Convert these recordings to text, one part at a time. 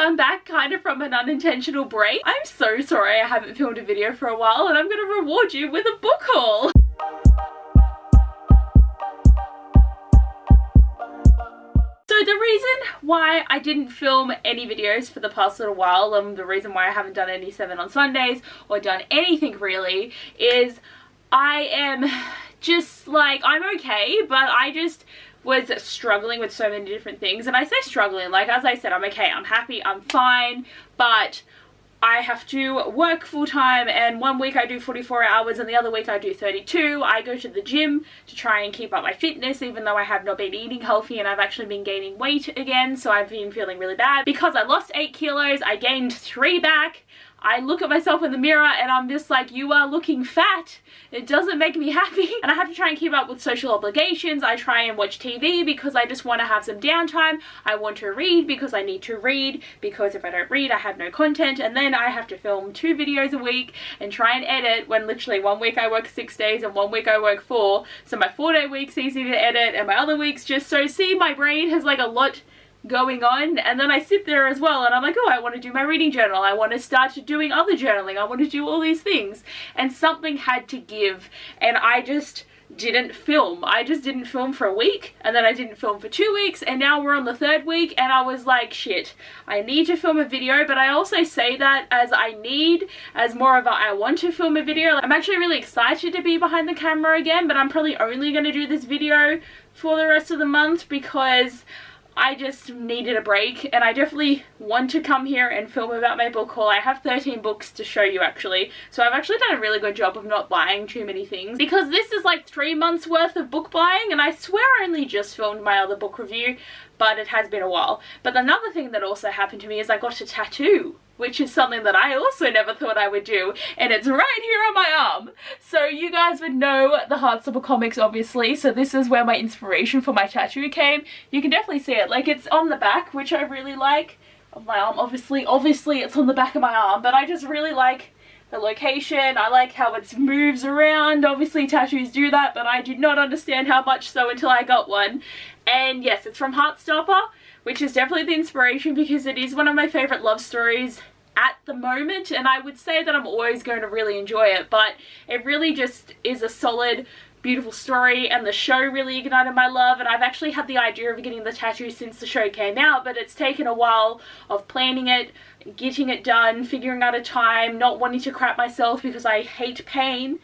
I'm back kind of from an unintentional break. I'm so sorry I haven't filmed a video for a while, and I'm going to reward you with a book haul. So the reason why I didn't film any videos for the past little while, and the reason why I haven't done any 7 on Sundays or done anything really, is I am just like, I'm okay, but I just was struggling with so many different things. And I say struggling, like, as I said, I'm okay, I'm happy, I'm fine, but I have to work full time, and one week I do 44 hours and the other week I do 32. I go to the gym to try and keep up my fitness, even though I have not been eating healthy and I've actually been gaining weight again, so I've been feeling really bad. Because I lost 8 kilos, I gained 3 back. I look at myself in the mirror and I'm just like, you are looking fat. It doesn't make me happy. And I have to try and keep up with social obligations. I try and watch TV because I just want to have some downtime. I want to read because I need to read, because if I don't read I have no content, and then I have to film 2 videos a week and try and edit when literally one week I work 6 days and one week I work 4. So my 4-day week's easy to edit and my other week's just so, see, my brain has like a lot going on, and then I sit there as well and I'm like, oh, I want to do my reading journal, I want to start doing other journaling, I want to do all these things, and something had to give, and I just didn't film. I just didn't film for a week, and then I didn't film for 2 weeks, and now we're on the 3rd week, and I was like, shit, I need to film a video. But I also say that as more of a I want to film a video. I'm actually really excited to be behind the camera again, but I'm probably only going to do this video for the rest of the month because I just needed a break, and I definitely want to come here and film about my book haul. I have 13 books to show you actually, so I've actually done a really good job of not buying too many things, because this is like 3 months worth of book buying, and I swear I only just filmed my other book review, but it has been a while. But another thing that also happened to me is I got a tattoo, which is something that I also never thought I would do, and it's right here on my arm. So you guys would know the Heartstopper comics, obviously, so this is where my inspiration for my tattoo came. You can definitely see it, like, it's on the back, which I really like, of my arm. Obviously it's on the back of my arm, but I just really like the location. I like how it moves around. Obviously tattoos do that, but I did not understand how much so until I got one. And yes, it's from Heartstopper, which is definitely the inspiration because it is one of my favorite love stories at the moment, and I would say that I'm always going to really enjoy it, but it really just is a solid, beautiful story, and the show really ignited my love. And I've actually had the idea of getting the tattoo since the show came out, but it's taken a while of planning it, getting it done, figuring out a time, not wanting to crap myself because I hate pain.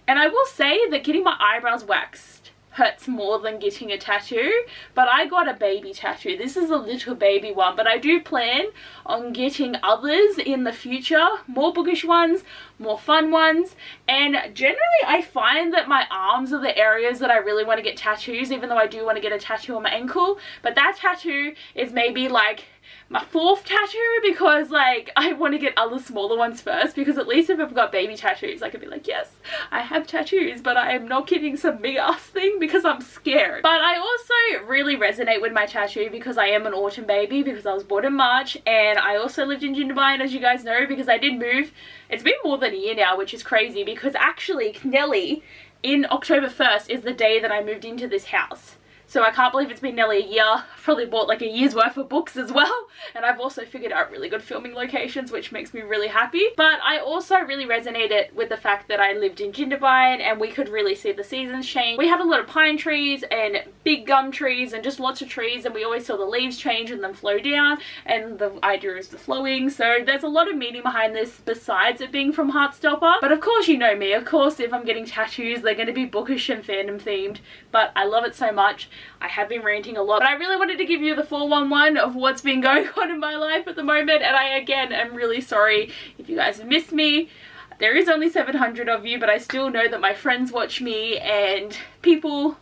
And I will say that getting my eyebrows waxed hurts more than getting a tattoo, but I got a baby tattoo. This is a little baby one, but I do plan on getting others in the future, more bookish ones, more fun ones. And generally I find that my arms are the areas that I really want to get tattoos, even though I do want to get a tattoo on my ankle. But that tattoo is maybe like my 4th tattoo, because like I want to get other smaller ones first, because at least if I've got baby tattoos I can be like, yes, I have tattoos, but I am not getting some big ass thing because I'm scared. But I also really resonate with my tattoo because I am an autumn baby, because I was born in March, and I also lived in Jindabyne, as you guys know, because I did move. It's been more than a year now, which is crazy, because actually Nelly in October 1st is the day that I moved into this house. So I can't believe it's been nearly a year. I've probably bought like a year's worth of books as well. And I've also figured out really good filming locations, which makes me really happy. But I also really resonated with the fact that I lived in Jindabyne and we could really see the seasons change. We had a lot of pine trees and big gum trees and just lots of trees, and we always saw the leaves change and then flow down, and the idea is the flowing. So there's a lot of meaning behind this besides it being from Heartstopper. But of course, you know me, of course if I'm getting tattoos they're going to be bookish and fandom themed, but I love it so much. I have been ranting a lot, but I really wanted to give you the 411 of what's been going on in my life at the moment, and I again am really sorry if you guys have missed me. There is only 700 of you, but I still know that my friends watch me and people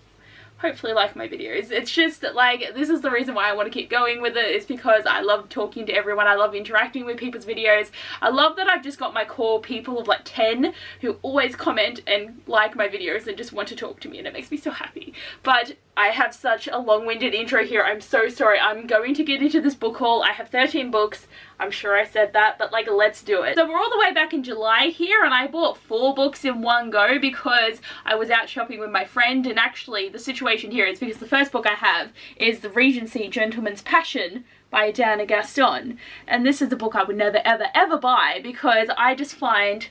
hopefully like my videos. It's just like, this is the reason why I want to keep going with it, is because I love talking to everyone. I love interacting with people's videos. I love that I've just got my core people of like 10 who always comment and like my videos and just want to talk to me, and it makes me so happy. But I have such a long-winded intro here. I'm so sorry. I'm going to get into this book haul. I have 13 books. I'm sure I said that, but like, let's do it. So we're all the way back in July here, and I bought 4 books in one go because I was out shopping with my friend. And actually the situation here is because the first book I have is The Regency Gentleman's Passion by Diana Gaston, and this is a book I would never ever buy because I just find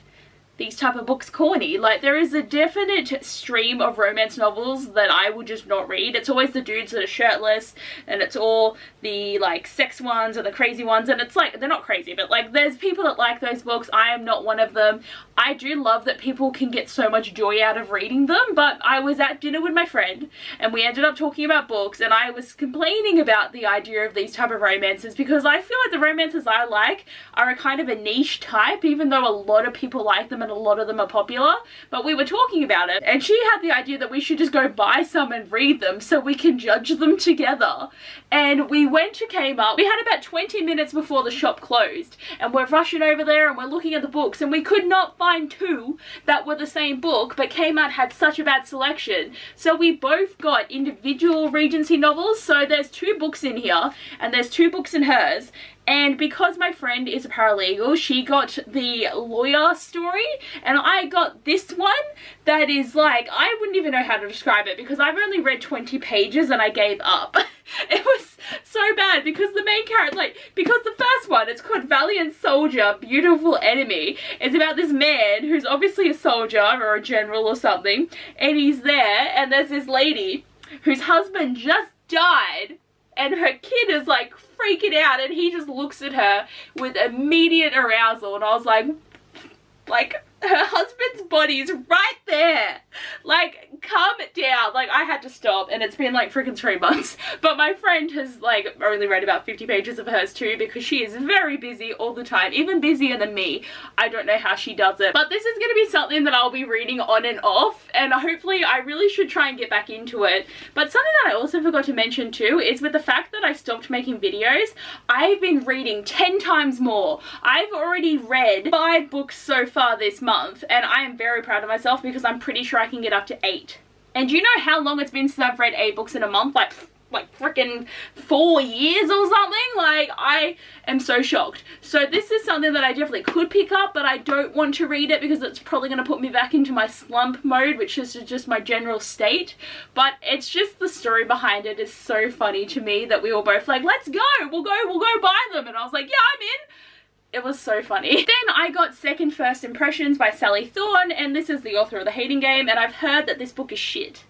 these type of books corny. Like, there is a definite stream of romance novels that I would just not read. It's always the dudes that are shirtless, and it's all the like sex ones and the crazy ones, and it's like, they're not crazy, but like, there's people that like those books. I am not one of them. I do love that people can get so much joy out of reading them, but I was at dinner with my friend and we ended up talking about books, and I was complaining about the idea of these type of romances because I feel like the romances I like are a kind of a niche type, even though a lot of people like them and a lot of them are popular. But we were talking about it and she had the idea that we should just go buy some and read them so we can judge them together. And we went to Kmart. We had about 20 minutes before the shop closed, and we're rushing over there and we're looking at the books, and we could not find 2 that were the same book, but Kmart had such a bad selection. So we both got individual Regency novels. So there's 2 books in here and there's 2 books in hers. And because my friend is a paralegal, she got the lawyer story, and I got this one that is like, I wouldn't even know how to describe it because I've only read 20 pages and I gave up. It was so bad because the main character, like, because the first one, it's called Valiant Soldier, Beautiful Enemy. It's about this man who's obviously a soldier or a general or something, and he's there, and there's this lady whose husband just died, and her kid is like freaking out, and he just looks at her with immediate arousal, and I was like, her husband's body's right there. Like, calm it down. Like, I had to stop, and it's been like freaking 3 months. But my friend has like only read about 50 pages of hers too because she is very busy all the time, even busier than me. I don't know how she does it. But this is going to be something that I'll be reading on and off, and hopefully I really should try and get back into it. But something that I also forgot to mention too is with the fact that I stopped making videos, I've been reading 10 times more. I've already read 5 books so far this month, and I am very proud of myself because I'm pretty sure I can get up to 8. And do you know how long it's been since I've read 8 books in a month? Like freaking 4 years or something. Like, I am so shocked. So this is something that I definitely could pick up, but I don't want to read it because it's probably going to put me back into my slump mode, which is just my general state. But it's just the story behind it is so funny to me that we were both like, let's go, we'll go buy them. And I was like, yeah, I'm in. It was so funny. Then I got Second First Impressions by Sally Thorne, and this is the author of The Hating Game, and I've heard that this book is shit.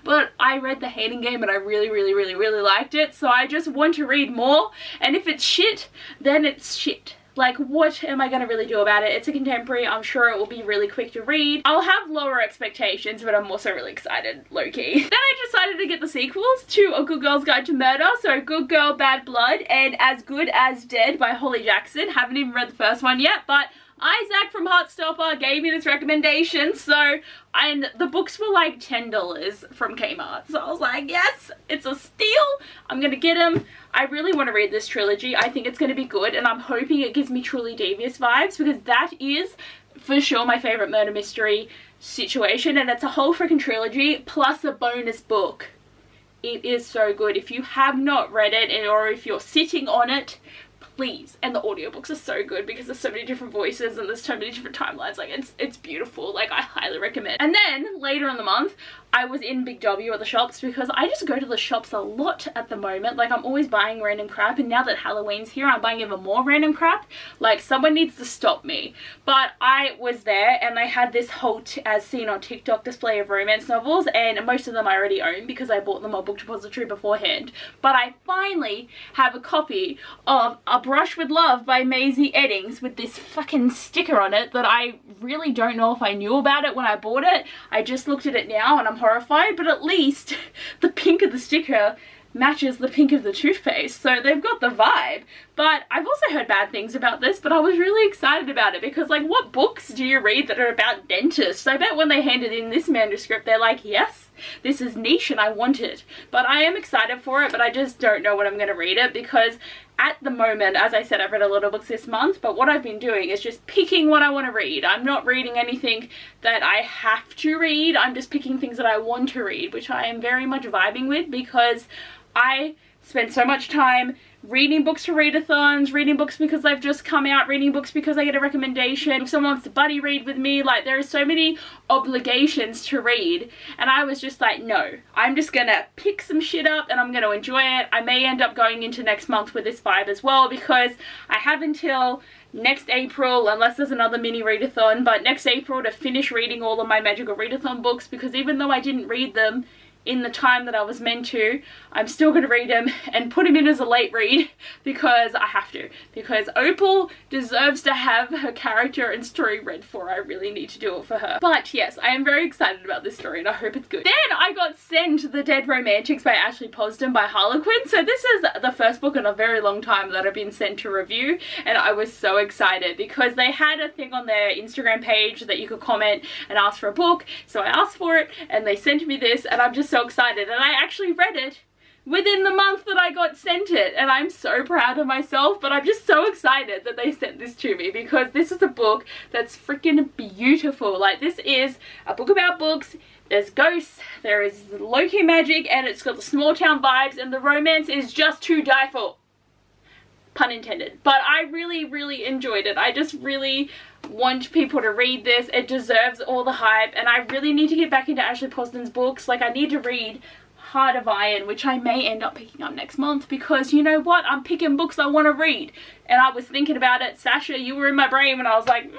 But I read The Hating Game and I really liked it, so I just want to read more, and if it's shit, then it's shit. Like, what am I going to really do about it? It's a contemporary. I'm sure it will be really quick to read. I'll have lower expectations, but I'm also really excited, low-key. Then I decided to get the sequels to A Good Girl's Guide to Murder, so Good Girl, Bad Blood, and As Good as Dead by Holly Jackson. Haven't even read the first one yet, but Isaac from Heartstopper gave me this recommendation, so, and the books were like $10 from Kmart, so I was like, yes, it's a steal, I'm gonna get them. I really want to read this trilogy. I think it's going to be good, and I'm hoping it gives me Truly Devious vibes because that is for sure my favorite murder mystery situation, and it's a whole freaking trilogy plus a bonus book. It is so good. If you have not read it, or if you're sitting on it, please. And the audiobooks are so good because there's so many different voices and there's so many different timelines. Like, it's beautiful. Like, I highly recommend. And then later in the month, I was in Big W at the shops because I just go to the shops a lot at the moment. Like, I'm always buying random crap, and now that Halloween's here, I'm buying even more random crap. Like, someone needs to stop me. But I was there and they had this whole as seen on TikTok display of romance novels, and most of them I already own because I bought them on Book Depository beforehand. But I finally have a copy of A Brush with Love by Maisie Eddings with this fucking sticker on it that I really don't know if I knew about it when I bought it. I just looked at it now and I'm horrified, but at least the pink of the sticker matches the pink of the toothpaste, so they've got the vibe. But I've also heard bad things about this, but I was really excited about it because, like, what books do you read that are about dentists? I bet when they handed in this manuscript, they're like, yes, this is niche and I want it. But I am excited for it, but I just don't know when I'm going to read it, because at the moment, as I said, I've read a lot of books this month, but what I've been doing is just picking what I want to read. I'm not reading anything that I have to read. I'm just picking things that I want to read, which I am very much vibing with, because I spend so much time reading books for readathons, reading books because they've just come out, reading books because I get a recommendation, if someone wants to buddy read with me, like there are so many obligations to read, and I was just like, no, I'm just gonna pick some shit up and I'm gonna enjoy it. I may end up going into next month with this vibe as well, because I have until next April, unless there's another mini readathon, but next April to finish reading all of my magical readathon books, because even though I didn't read them in the time that I was meant to, I'm still going to read them and put them in as a late read, because I have to, because Opal deserves to have her character and story read for. I really need to do it for her. But yes, I am very excited about this story and I hope it's good. Then I got sent The Dead Romantics by Ashley Poston by Harlequin. So this is the first book in a very long time that I've been sent to review, and I was so excited because they had a thing on their Instagram page that you could comment and ask for a book. So I asked for it and they sent me this, and I'm just so excited, and I actually read it within the month that I got sent it, and I'm so proud of myself. But I'm just so excited that they sent this to me, because this is a book that's freaking beautiful. Like, this is a book about books. There's ghosts, there is Loki magic, and it's got the small town vibes, and the romance is just to die for. Pun intended. But I really enjoyed it. I just really want people to read this. It deserves all the hype, and I really need to get back into Ashley Poston's books. Like, I need to read Heart of Iron, which I may end up picking up next month, because you know what, I'm picking books I want to read. And I was thinking about it, Sasha, you were in my brain when I was like,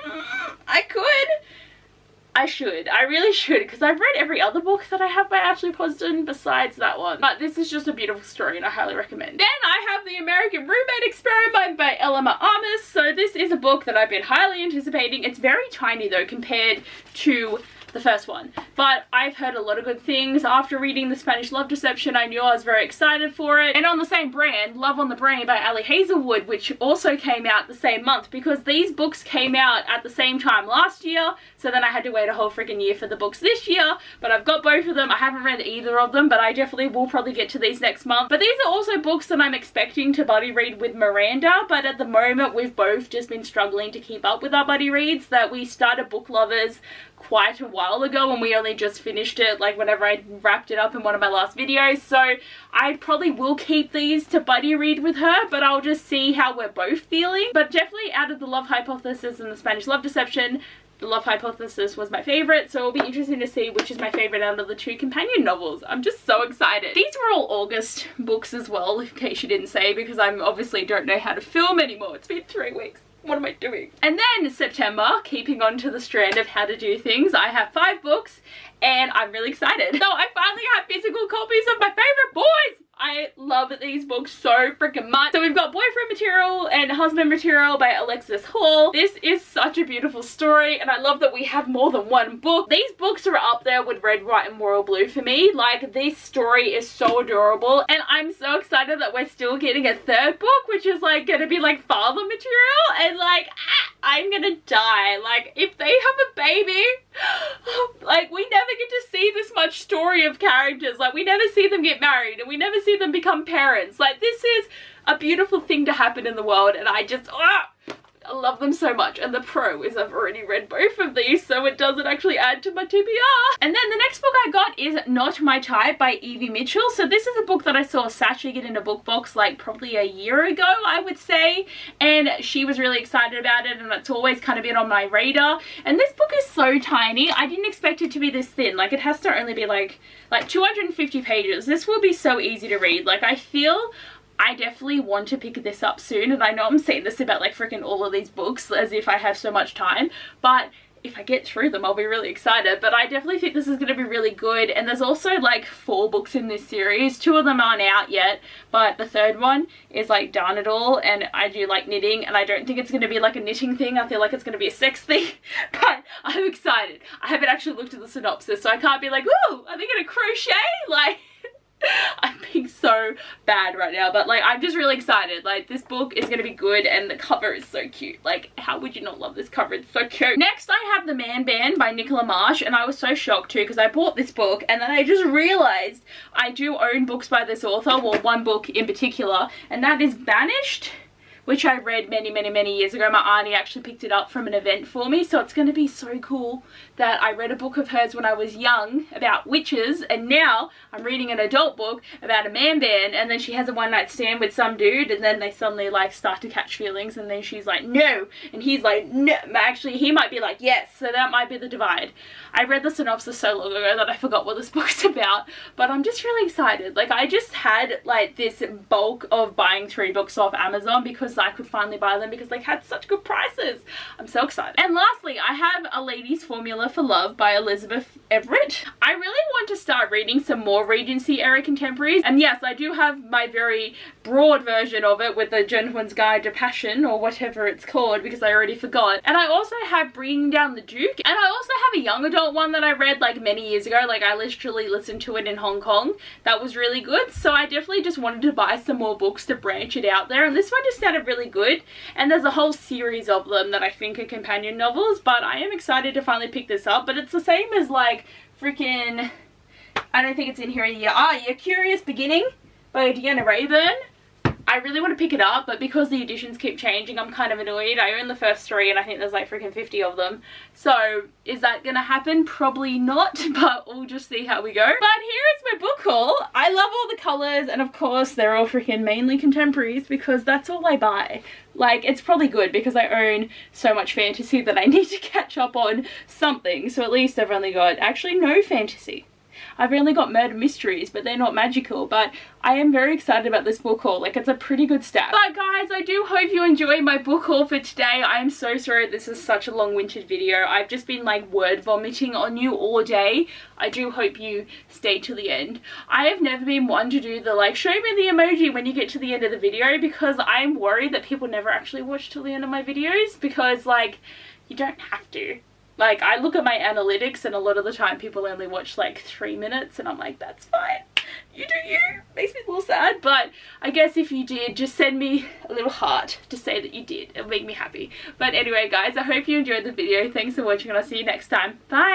I should. I really should, because I've read every other book that I have by Ashley Poston besides that one. But this is just a beautiful story and I highly recommend. Then I have The American Roommate Experiment by Elma Armis. So this is a book that I've been highly anticipating. It's very tiny though compared to the first one, but I've heard a lot of good things. After reading The Spanish Love Deception, I knew I was very excited for it. And on the same brand, Love on the Brain by Ali Hazelwood, which also came out the same month, because these books came out at the same time last year, so then I had to wait a whole freaking year for the books this year. But I've got both of them. I haven't read either of them, but I definitely will probably get to these next month. But these are also books that I'm expecting to buddy read with Miranda, but at the moment we've both just been struggling to keep up with our buddy reads. That we started Booklovers quite a while ago and we only just finished it, like whenever I wrapped it up in one of my last videos. So I probably will keep these to buddy read with her, but I'll just see how we're both feeling. But definitely out of The Love Hypothesis and The Spanish Love Deception, The Love Hypothesis was my favourite, so it'll be interesting to see which is my favourite out of the two companion novels. I'm just so excited. These were all August books as well, in case you didn't say, because I obviously don't know how to film anymore. It's been 3 weeks. What am I doing? And then September, keeping on to the strand of how to do things, I have 5 books and I'm really excited. So I finally have physical copies of my favourite boys! I love these books so freaking much. So we've got Boyfriend Material and Husband Material by Alexis Hall. This is such a beautiful story, and I love that we have more than one book. These books are up there with Red, White and Royal Blue for me. Like, this story is so adorable, and I'm so excited that we're still getting a 3rd book, which is like gonna be like father material, and like I'm gonna die. Like, if they have a baby, like, we never get to see this much story of characters. Like, we never see them get married and we never see them become parents. Like, this is a beautiful thing to happen in the world, and I just I love them so much. And the pro is I've already read both of these, so it doesn't actually add to my TBR. And then the next book I got is Not My Type by Evie Mitchell. So this is a book that I saw Sasha get in a book box like probably a year ago, I would say, and she was really excited about it, and it's always kind of been on my radar. And this book is so tiny. I didn't expect it to be this thin. Like, it has to only be like 250 pages. This will be so easy to read. Like, I feel I definitely want to pick this up soon, and I know I'm saying this about like freaking all of these books as if I have so much time, but if I get through them I'll be really excited. But I definitely think this is going to be really good. And there's also like 4 books in this series. 2 of them aren't out yet, but the 3rd one is like Darn It All, and I do like knitting, and I don't think it's going to be like a knitting thing. I feel like it's going to be a sex thing, but I'm excited. I haven't actually looked at the synopsis, so I can't be like, ooh, are they going to crochet? Like, I'm being so bad right now, but like I'm just really excited. Like this book is gonna be good and the cover is so cute. Like how would you not love this cover? It's so cute. Next I have The Man Band by Nicola Marsh, and I was so shocked too because I bought this book and then I just realized I do own books by this author, well one book in particular, and that is Banished, which I read many years ago. My auntie actually picked it up from an event for me, so it's going to be so cool that I read a book of hers when I was young about witches, and now I'm reading an adult book about a man band, and then she has a one night stand with some dude, and then they suddenly like start to catch feelings, and then she's like no, and he's like no, actually he might be like yes, so that might be the divide. I read the synopsis so long ago that I forgot what this book's about, but I'm just really excited. Like I just had like this bulk of buying 3 books off Amazon because I could finally buy them because they had such good prices. I'm so excited. And lastly, I have A Lady's Formula for Love by Elizabeth Everett. I really want to start reading some more Regency era contemporaries, and yes, I do have my very broad version of it with the Gentleman's Guide to Passion or whatever it's called because I already forgot. And I also have Bringing Down the Duke, and I also have a young adult one that I read like many years ago. Like I literally listened to it in Hong Kong. That was really good, so I definitely just wanted to buy some more books to branch it out there, and this one just sounded really good, and there's a whole series of them that I think are companion novels, but I am excited to finally pick this up. But it's the same as like freaking, I don't think it's in here yet. Your Curious Beginning by Deanna Rayburn. I really want to pick it up, but because the editions keep changing, I'm kind of annoyed. I own the first 3 and I think there's like freaking 50 of them. So is that gonna happen? Probably not, but we'll just see how we go. But here is my book haul. I love all the colors, and of course they're all freaking mainly contemporaries because that's all I buy. Like it's probably good because I own so much fantasy that I need to catch up on something. So at least I've only got actually no fantasy. I've only got murder mysteries, but they're not magical. But I am very excited about this book haul. Like it's a pretty good stack. But guys, I do hope you enjoyed my book haul for today. I am so sorry this is such a long-winded video. I've just been like word vomiting on you all day. I do hope you stay to the end. I have never been one to do the like show me the emoji when you get to the end of the video because I'm worried that people never actually watch till the end of my videos because like you don't have to. Like, I look at my analytics and a lot of the time people only watch like 3 minutes and I'm like, that's fine. You do you. Makes me a little sad, but I guess if you did, just send me a little heart to say that you did. It'll make me happy. But anyway, guys, I hope you enjoyed the video. Thanks for watching and I'll see you next time. Bye!